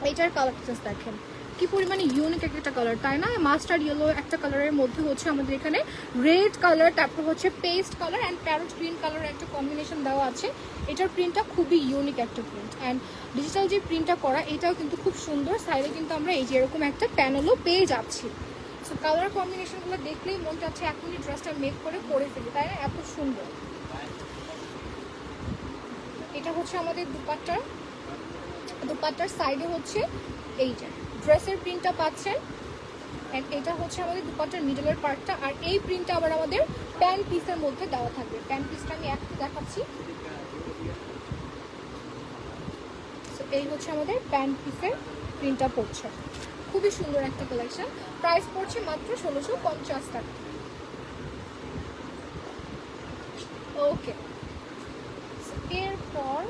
এইটার কালারটা জাস্ট দেখেন কি পরিমাণে ইউনিক একটা কালার, তাই না? মাস্টার্ড ইয়েলো একটা কালারের মধ্যে হচ্ছে আমাদের এখানে রেড কালার, তারপর হচ্ছে paste colour and parrot green কালারের একটা কম্বিনেশন দেওয়া আছে। এটার প্রিন্টটা খুবই ইউনিক একটা প্রিন্ট, অ্যান্ড ডিজিটাল যে প্রিন্টটা করা এটাও কিন্তু খুব সুন্দর। সাইডে কিন্তু আমরা এই যে এরকম একটা প্যানেলও পেয়ে যাচ্ছি। সো কালার কম্বিনেশনগুলো দেখলেই মন চাচ্ছে এখনই ড্রেসটা মেক করে পরে ফেলি, তাই না? এত সুন্দর। এটা হচ্ছে আমাদের দুপাট্টার সাইডে হচ্ছে এই যে ড্রেসের প্রিন্টটা পাচ্ছেন, অ্যান্ড এটা হচ্ছে আমাদের দুপাট্টার মিডলের পার্টটা। আর এই প্রিন্টটা আবার আমাদের প্যান্ট পিসের মধ্যে দেওয়া থাকবে। প্যান্ট পিসটা আমি একটু দেখাচ্ছি। এই হচ্ছে আমাদের প্যান্ট পিসের প্রিন্টটা পড়ছে, খুবই সুন্দর একটা কালেকশন। প্রাইস পড়ছে মাত্র 1650 টাকা। ওকে, এরপর